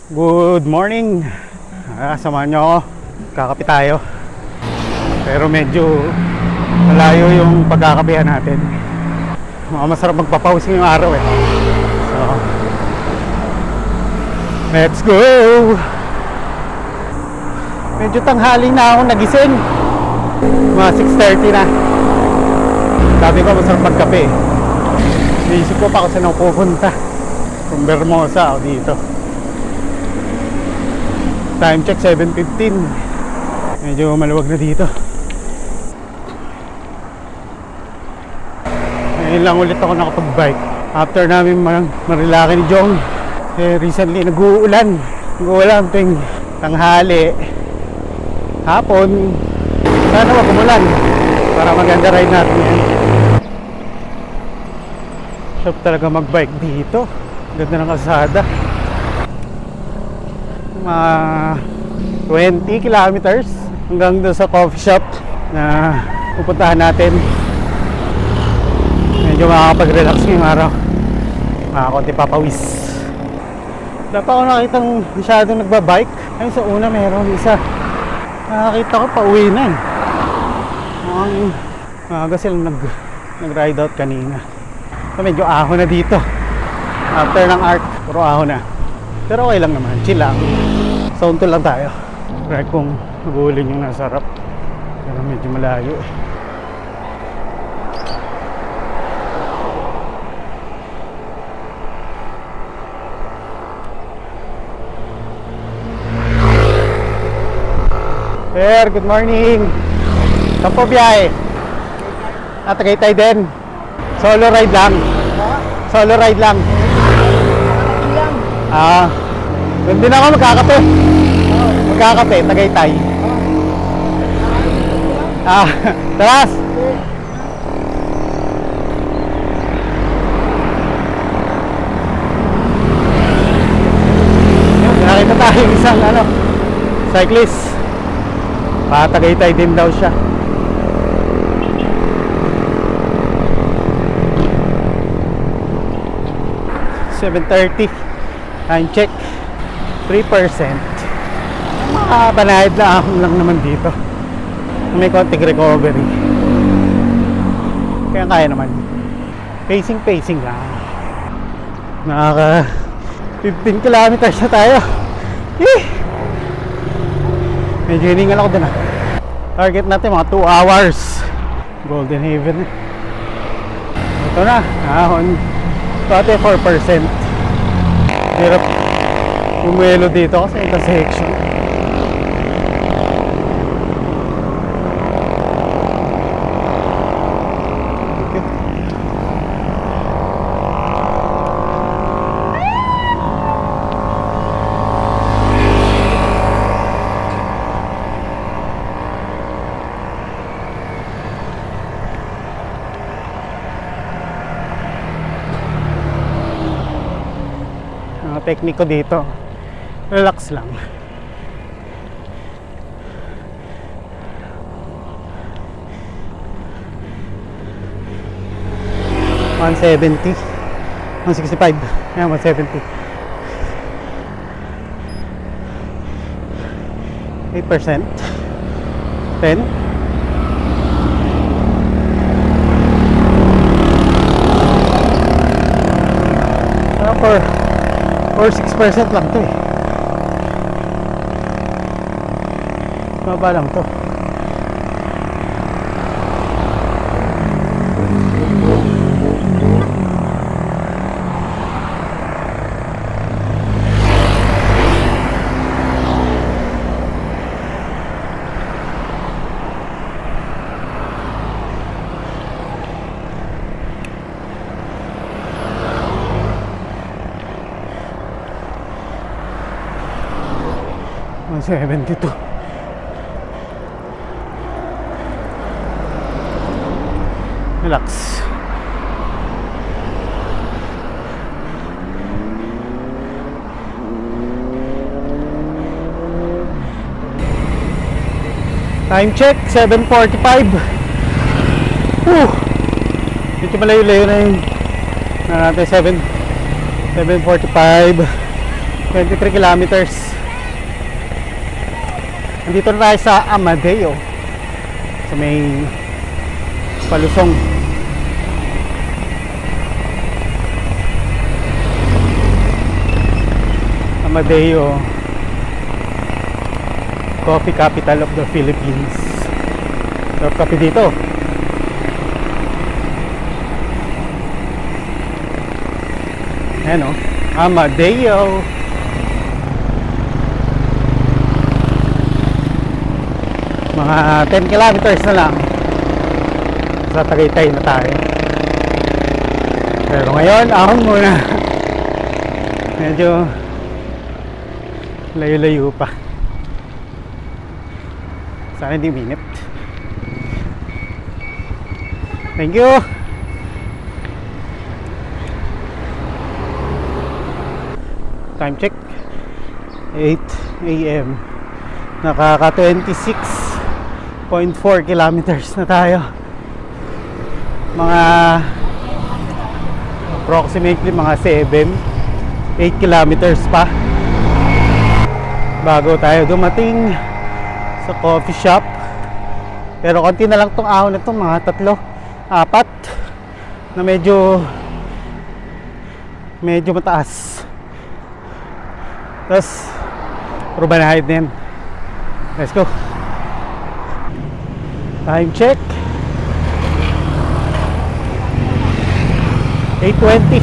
Good morning. Samahan nyo ako. Kakape tayo. Pero medyo malayo yung pagkakapehan natin. Masarap magpapawis ngayong araw eh. So, let's go! Medyo tanghali na ako nagising. Mga 6:30 na. Sabi ko masarap magkape. Naisip ko pa kung saan ako pupunta. Kung Bermosa o dito. Time check 7:15. Medyo maluwag na dito. Ngayon lang ulit ako nakapag-bike after namin marilaki ni Jong. Recently nag-uulan. Nag-uulan tuwing tanghali, hapon. Sana wag umulan para maganda ride natin yan. Sarap talaga mag-bike dito. Ganda ng kalsada. Mga 20 kilometers hanggang doon sa coffee shop na pupuntahan natin. Medyo makakapag-relax ngayong araw. Makakunti papawis. Wala pa ako nakitang masyadong nagbabike. Ayun sa una meron isa. Nakakita ko pauwi na eh. Maaga silang nag-ride out kanina. So medyo ahon na dito. After ng arc, puro ahon na. Pero okay lang naman, chill lang. Sound to lang tayo. Right kung nag-uulin yung nasa harap. Pero medyo malayo eh. Sir, good morning. Saan po biyahe? Tagaytay din. Solo ride lang. Solo ride lang. Doon din ako magkakape. Magkakape, Tagaytay. Taras. Nakita tayo isang cyclist. Tagaytay din daw siya. $7:30. Time check 3%. Banayad na ako lang naman dito. May konting recovery. Kaya naman. Pacing lang. Nakaka 15 kilometers na tayo. Medyo hiningal ako dun Target natin mga 2 hours. Golden Haven. Ito na. Ahon. Pati 4%. Hirap umelo dito kasi intersection. Tekniko dito, relax lang. $170, $165, yeah, $170. 8%, 10. Or 6% lang to eh. Mababa lang to. $172. Relax. Time check 7:45. Medyo malayo-layo na yun. Natin 7:45. 23 kilometers. Nandito na tayo sa Amadeo, sa may palusong. Amadeo, coffee capital of the Philippines. Sarap kape dito. Ayan o, Amadeo. Mga 10 kilometers na lang sa Tagaytay na tayo. Pero ngayon, ahon muna. Medyo layo-layo pa. Sana hindi minute. Thank you. Time check 8 AM. Nakaka 26.4 kilometers na tayo. Mga approximately mga 8 kilometers pa bago tayo dumating sa coffee shop. Pero konti na lang tong ahon na tong mga 3, 4 na medyo mataas. Tapos urbanahid na yan. Let's go. Time check 8:20.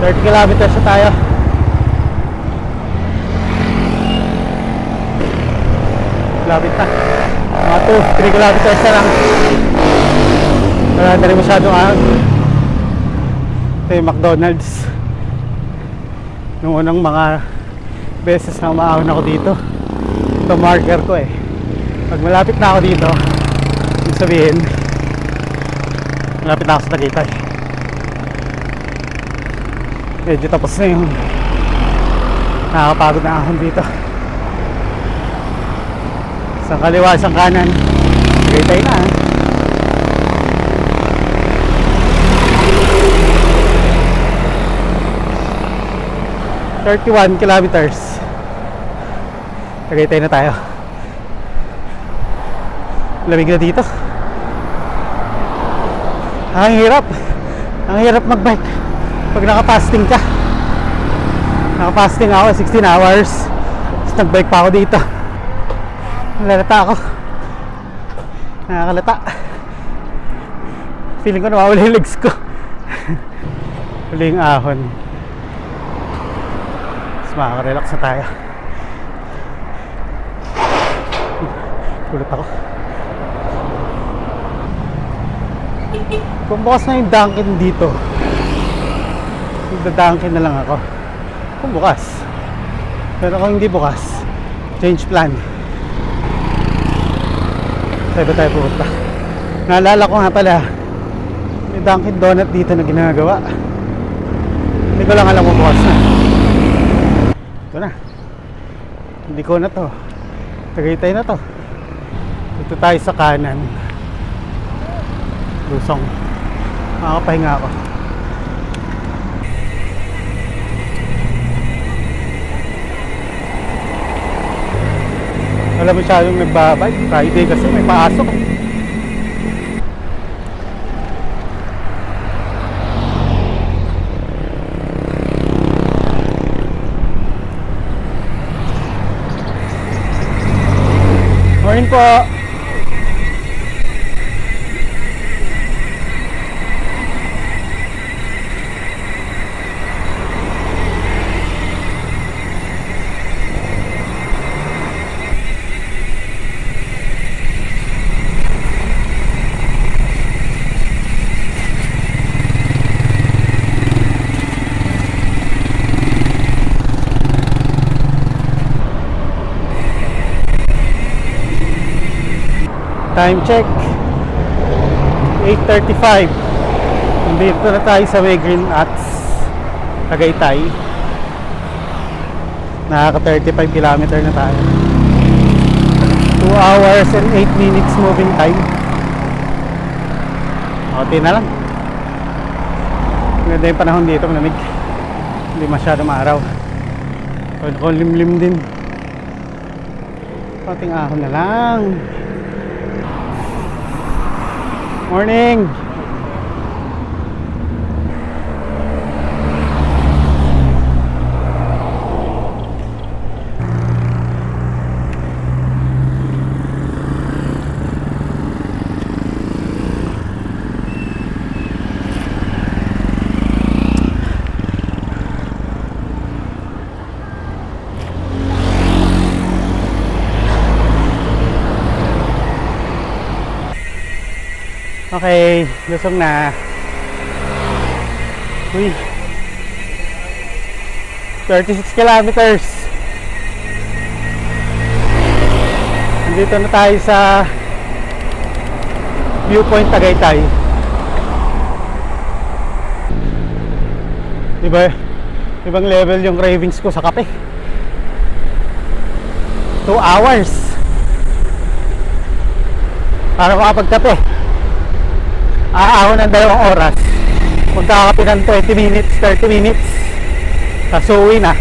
30 kilometers na tayo. Lapit na. Mga 2-3 kilometers na lang. Wala na rin masyadong ahon. Ito yung McDonald's. Noong unang mga beses na umaahon ako dito, ito marker ko eh. Pag malapit na ako dito, ibig sabihin malapit na ako sa Tagaytay. Medyo tapos na yung nakakapagod na ahon dito. Isang kaliwa, isang kanan, Tagaytay na. 31 kilometers. Tagaytay na tayo. Lamig na dito. Ang hirap magbike pag nakapasting ka. Nakapasting ako 16 hours. Tapos nagbike pa ako dito. Nalalata ako. Nakakalata. Feeling ko nawawala yung legs ko. Huling ahon. Mas makaka-relax na tayo. Kulit ako. Kung bukas na yung Dunkin dito, magda-Dunkin na lang ako. Kung bukas. Pero kung hindi bukas, change plan. Saan ba tayo pupunta? Naalala ko nga pala, may Dunkin Donut dito na ginagawa. Hindi ko lang alam kung bukas na. Ito na. Hindi ko na to. Tagaytay na to. Ito tayo sa kanan. Lusong. Makakapahinga ako. Wala masyadong nagbabay. Friday kasi may pasok. Morning po. Time check 8:35. Nandito na tayo sa may Green Ats, Tagaytay. Nakaka 35 km na tayo. 2 hours and 8 minutes moving time. Okay na lang. Maganda yung panahon dito, malamig. Hindi masyadong araw. Pwede ko limlim din. Pating ahon na lang. Morning! Okay, lusong na. Uy, 36 kilometers. Nandito na tayo sa Viewpoint Tagaytay. Ibang level yung cravings ko sa kape. 2 hours para makapagkape. Aahon ng 2 oras. Magkakape ng 20 minutes, 30 minutes. Tapos uwi na.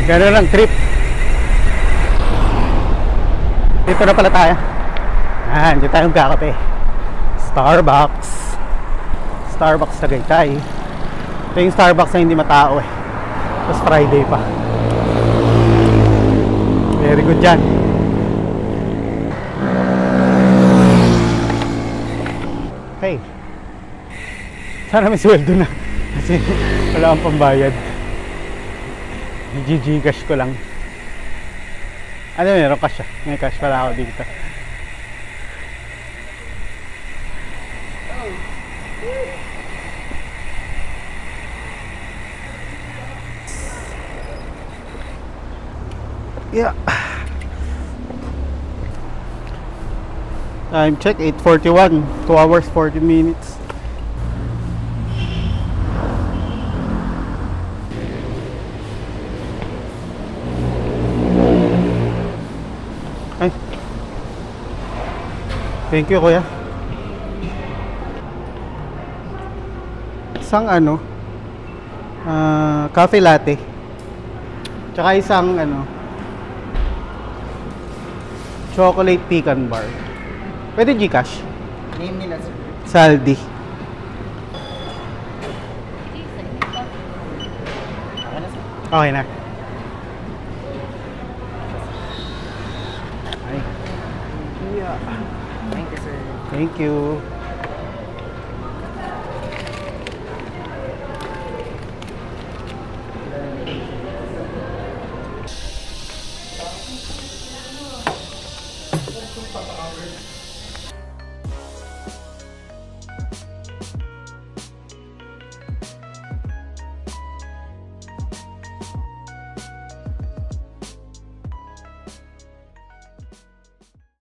Ganun ang trip. Dito na pala tayo. Dito tayo magkakape. Starbucks Tagaytay. Ito yung Starbucks na hindi matao eh. Tapos Friday pa. Very good dyan. Okay. Sana may sweldo na. Kasi wala akong pambayad. Gcash ko lang. Ano, meron cash ah. May cash pala ako dito. Yeah. Time check 8:41. 2 hours 14 minutes. Ay. Thank you, kuya. Isang cafe latte. Tsaka isang chocolate pecan bar. Pwede Gcash? Name nila sir. Saldi. Okay na sir. Okay na. Ay. Yeah. Thank you sir. Thank you.